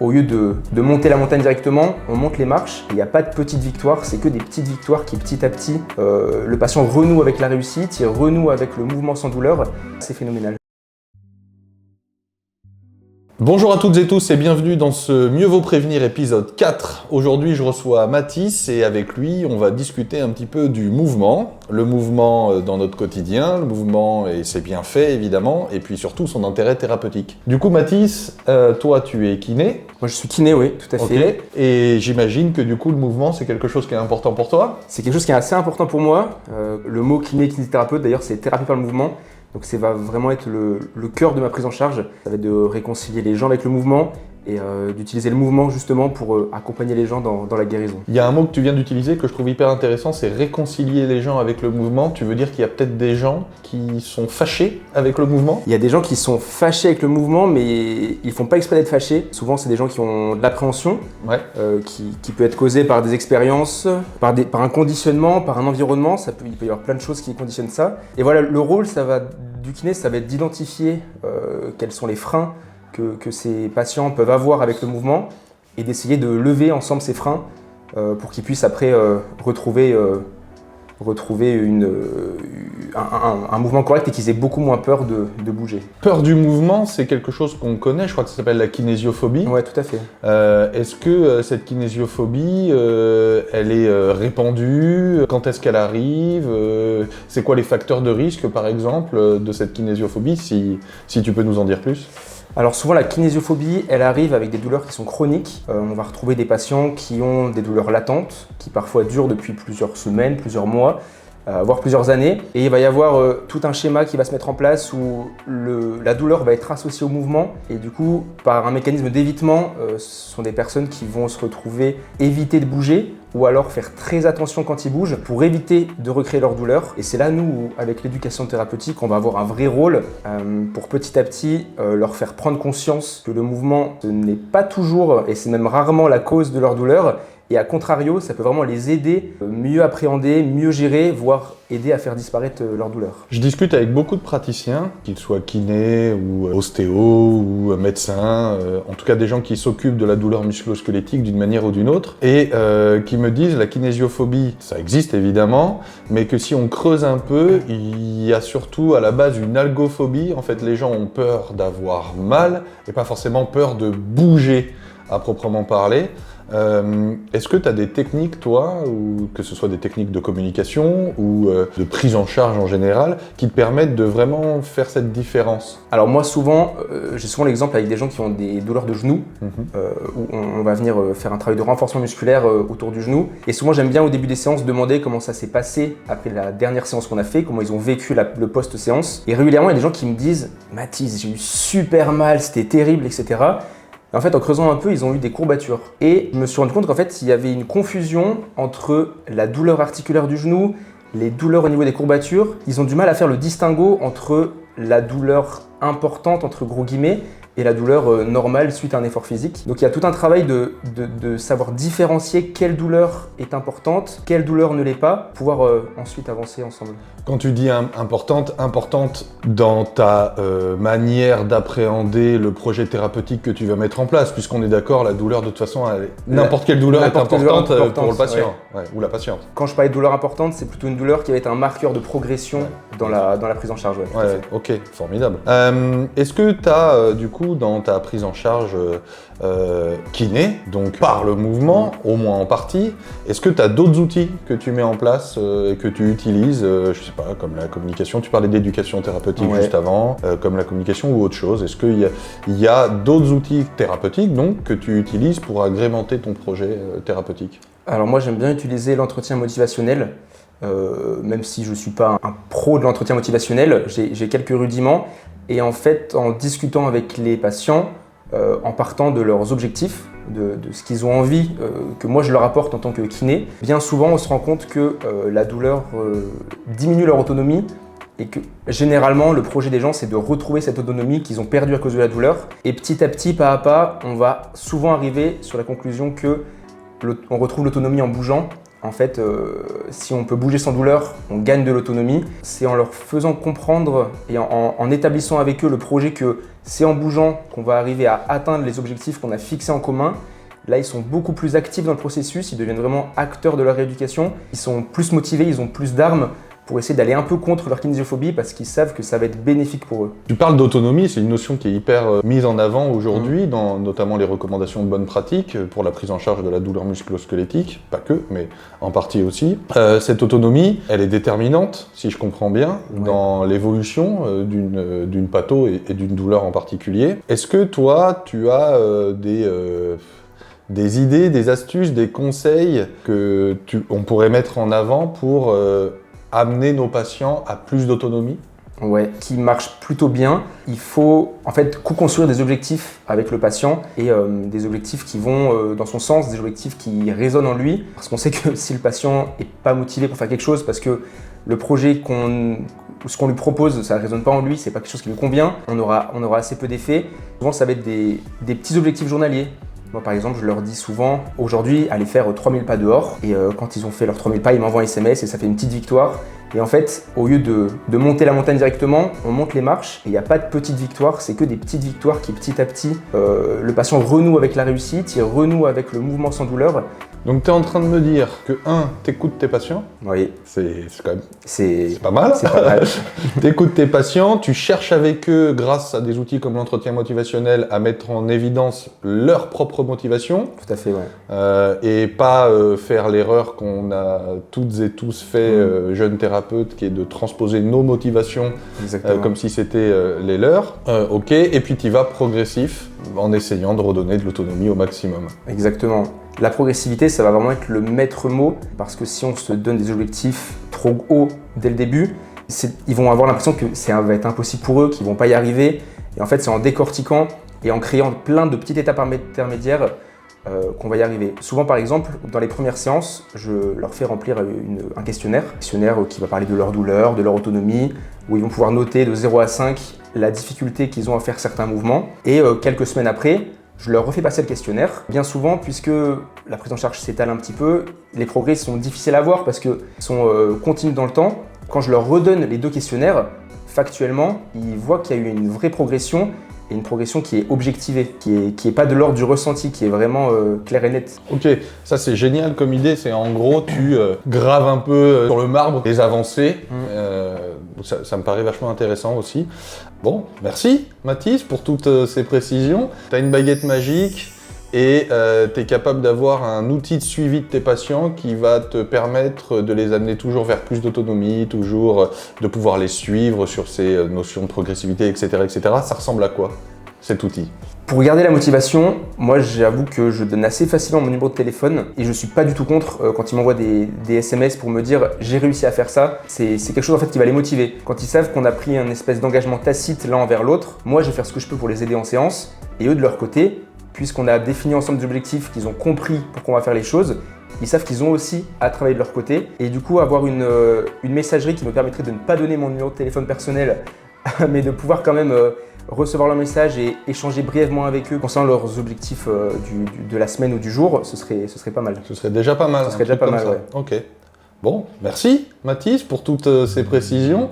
Au lieu de monter la montagne directement, on monte les marches. Il n'y a pas de petites victoires, c'est que des petites victoires qui petit à petit, le patient renoue avec la réussite, il renoue avec le mouvement sans douleur. C'est phénoménal. Bonjour à toutes et tous et bienvenue dans ce Mieux vaut prévenir épisode 4. Aujourd'hui je reçois Mathis et avec lui on va discuter un petit peu du mouvement. Le mouvement dans notre quotidien, le mouvement et ses bienfaits évidemment, et puis surtout son intérêt thérapeutique. Du coup Mathis, toi tu es kiné. Moi je suis kiné, oui, tout à fait. Et j'imagine que du coup le mouvement c'est quelque chose qui est important pour toi. C'est quelque chose qui est assez important pour moi. Le mot kiné, kinésithérapeute d'ailleurs c'est thérapie par le mouvement. Donc ça va vraiment être le cœur de ma prise en charge. Ça va être de réconcilier les gens avec le mouvement et d'utiliser le mouvement justement pour accompagner les gens dans la guérison. Il y a un mot que tu viens d'utiliser que je trouve hyper intéressant, c'est réconcilier les gens avec le mouvement. Tu veux dire qu'il y a peut-être des gens qui sont fâchés avec le mouvement ? Il y a des gens qui sont fâchés avec le mouvement mais ils font pas exprès d'être fâchés. Souvent c'est des gens qui ont de l'appréhension, qui peut être causée par des expériences, par un conditionnement, par un environnement. Il peut y avoir plein de choses qui conditionnent ça. Et voilà, le rôle du kiné, ça va être d'identifier quels sont les freins que ces patients peuvent avoir avec le mouvement et d'essayer de lever ensemble ces freins pour qu'ils puissent après retrouver un mouvement correct et qu'ils aient beaucoup moins peur de bouger. Peur du mouvement, c'est quelque chose qu'on connaît, je crois que ça s'appelle la kinésiophobie. Ouais, tout à fait. Est-ce que cette kinésiophobie, elle est répandue ? Quand est-ce qu'elle arrive ? C'est quoi les facteurs de risque, par exemple, de cette kinésiophobie, si tu peux nous en dire plus ? Alors souvent la kinésiophobie, elle arrive avec des douleurs qui sont chroniques. On va retrouver des patients qui ont des douleurs latentes, qui parfois durent depuis plusieurs semaines, plusieurs mois, voire plusieurs années. Et il va y avoir tout un schéma qui va se mettre en place où la douleur va être associée au mouvement. Et du coup, par un mécanisme d'évitement, ce sont des personnes qui vont se retrouver éviter de bouger ou alors faire très attention quand ils bougent pour éviter de recréer leur douleur. Et c'est là, nous, avec l'éducation thérapeutique, on va avoir un vrai rôle pour petit à petit leur faire prendre conscience que le mouvement ce n'est pas toujours, et c'est même rarement la cause de leur douleur. Et à contrario, ça peut vraiment les aider, mieux appréhender, mieux gérer, voire aider à faire disparaître leur douleur. Je discute avec beaucoup de praticiens, qu'ils soient kinés ou ostéo ou médecins, en tout cas des gens qui s'occupent de la douleur musculo-squelettique d'une manière ou d'une autre, et qui me disent la kinésiophobie, ça existe évidemment, mais que si on creuse un peu, il y a surtout à la base une algophobie. En fait, les gens ont peur d'avoir mal et pas forcément peur de bouger à proprement parler. Est-ce que tu as des techniques, toi, ou que ce soit des techniques de communication ou de prise en charge en général, qui te permettent de vraiment faire cette différence ? Alors moi, j'ai souvent l'exemple avec des gens qui ont des douleurs de genoux, où on va venir faire un travail de renforcement musculaire autour du genou. Et souvent, j'aime bien au début des séances demander comment ça s'est passé après la dernière séance qu'on a fait, comment ils ont vécu le post-séance. Et régulièrement, il y a des gens qui me disent « Mathis, j'ai eu super mal, c'était terrible, etc. » En fait, en creusant un peu, ils ont eu des courbatures. Et je me suis rendu compte qu'en fait, il y avait une confusion entre la douleur articulaire du genou, les douleurs au niveau des courbatures. Ils ont du mal à faire le distinguo entre la douleur importante, entre gros guillemets, et la douleur normale suite à un effort physique. Donc il y a tout un travail de savoir différencier quelle douleur est importante, quelle douleur ne l'est pas, pour pouvoir ensuite avancer ensemble. Quand tu dis importante dans ta manière d'appréhender le projet thérapeutique que tu vas mettre en place, puisqu'on est d'accord, la douleur de toute façon, n'importe quelle douleur est importante pour le patient ou la patiente. Quand je parlais de douleur importante, c'est plutôt une douleur qui va être un marqueur de progression dans la prise en charge. Ok, formidable. Est-ce que tu as du coup dans ta prise en charge kiné, donc par le mouvement, au moins en partie, est-ce que tu as d'autres outils que tu mets en place et que tu utilises, je sais pas, comme la communication, tu parlais d'éducation thérapeutique juste avant, comme la communication ou autre chose, est-ce qu'il y a d'autres outils thérapeutiques donc, que tu utilises pour agrémenter ton projet thérapeutique ? Alors moi j'aime bien utiliser l'entretien motivationnel, même si je ne suis pas un pro de l'entretien motivationnel, j'ai quelques rudiments. Et en fait, en discutant avec les patients, en partant de leurs objectifs, de ce qu'ils ont envie que moi je leur apporte en tant que kiné, bien souvent on se rend compte que la douleur diminue leur autonomie et que généralement le projet des gens c'est de retrouver cette autonomie qu'ils ont perdue à cause de la douleur. Et petit à petit, pas à pas, on va souvent arriver sur la conclusion que on retrouve l'autonomie en bougeant, En fait, si on peut bouger sans douleur, on gagne de l'autonomie. C'est en leur faisant comprendre et en établissant avec eux le projet que c'est en bougeant qu'on va arriver à atteindre les objectifs qu'on a fixés en commun. Là, ils sont beaucoup plus actifs dans le processus, ils deviennent vraiment acteurs de leur rééducation. Ils sont plus motivés, ils ont plus d'armes pour essayer d'aller un peu contre leur kinésiophobie parce qu'ils savent que ça va être bénéfique pour eux. Tu parles d'autonomie, c'est une notion qui est hyper mise en avant aujourd'hui, dans notamment les recommandations de bonne pratique pour la prise en charge de la douleur musculo-squelettique, pas que, mais en partie aussi. Cette autonomie, elle est déterminante, si je comprends bien, dans l'évolution d'une patho et d'une douleur en particulier. Est-ce que toi, tu as des idées, des astuces, des conseils que on pourrait mettre en avant pour amener nos patients à plus d'autonomie? Ouais, qui marche plutôt bien. Il faut en fait co-construire des objectifs avec le patient et des objectifs qui vont dans son sens, des objectifs qui résonnent en lui. Parce qu'on sait que si le patient n'est pas motivé pour faire quelque chose, parce que le projet ce qu'on lui propose, ça ne résonne pas en lui, c'est pas quelque chose qui lui convient, on aura assez peu d'effets. Souvent, ça va être des petits objectifs journaliers. Moi, par exemple, je leur dis souvent, aujourd'hui, allez faire 3000 pas dehors. Et quand ils ont fait leurs 3000 pas, ils m'envoient un SMS et ça fait une petite victoire. Et en fait, au lieu de monter la montagne directement, on monte les marches et il n'y a pas de petites victoires, c'est que des petites victoires qui, petit à petit, le patient renoue avec la réussite, il renoue avec le mouvement sans douleur. Donc tu es en train de me dire que, t'écoutes tes patients. Oui. C'est quand même... C'est pas mal. C'est pas mal. T'écoutes tes patients, tu cherches avec eux, grâce à des outils comme l'entretien motivationnel, à mettre en évidence leur propre motivation. Tout à fait, ouais. Et pas faire l'erreur qu'on a toutes et tous fait, jeunes thérapeutes, qui est de transposer nos motivations comme si c'était les leurs. Ok, et puis tu vas progressif en essayant de redonner de l'autonomie au maximum. Exactement. La progressivité, ça va vraiment être le maître mot, parce que si on se donne des objectifs trop hauts dès le début, ils vont avoir l'impression que ça va être impossible pour eux, qu'ils ne vont pas y arriver. Et en fait, c'est en décortiquant et en créant plein de petites étapes intermédiaires qu'on va y arriver. Souvent, par exemple, dans les premières séances, je leur fais remplir un questionnaire qui va parler de leur douleur, de leur autonomie, où ils vont pouvoir noter de 0 à 5 la difficulté qu'ils ont à faire certains mouvements. Et quelques semaines après, je leur refais passer le questionnaire. Bien souvent, puisque la prise en charge s'étale un petit peu, les progrès sont difficiles à voir parce qu'ils sont continus dans le temps. Quand je leur redonne les 2 questionnaires, factuellement, ils voient qu'il y a eu une vraie progression et une progression qui est objectivée, qui est pas de l'ordre du ressenti, qui est vraiment claire et nette. Ok, ça c'est génial comme idée, c'est en gros tu graves un peu sur le marbre les avancées, ça me paraît vachement intéressant aussi. Bon, merci Mathis pour toutes ces précisions. Tu as une baguette magique et tu es capable d'avoir un outil de suivi de tes patients qui va te permettre de les amener toujours vers plus d'autonomie, toujours de pouvoir les suivre sur ces notions de progressivité, etc., etc. Ça ressemble à quoi, cet outil ? Pour garder la motivation, moi j'avoue que je donne assez facilement mon numéro de téléphone et je suis pas du tout contre quand ils m'envoient des SMS pour me dire j'ai réussi à faire ça. C'est quelque chose en fait qui va les motiver. Quand ils savent qu'on a pris un espèce d'engagement tacite l'un envers l'autre, moi je vais faire ce que je peux pour les aider en séance et eux de leur côté, puisqu'on a défini ensemble des objectifs, qu'ils ont compris pourquoi on va faire les choses, ils savent qu'ils ont aussi à travailler de leur côté et du coup avoir une messagerie qui me permettrait de ne pas donner mon numéro de téléphone personnel mais de pouvoir quand même recevoir leur message et échanger brièvement avec eux concernant leurs objectifs de la semaine ou du jour, ce serait pas mal. Ce serait déjà pas mal. Ce serait déjà pas mal, ouais. Ok. Bon, merci Mathis pour toutes ces précisions.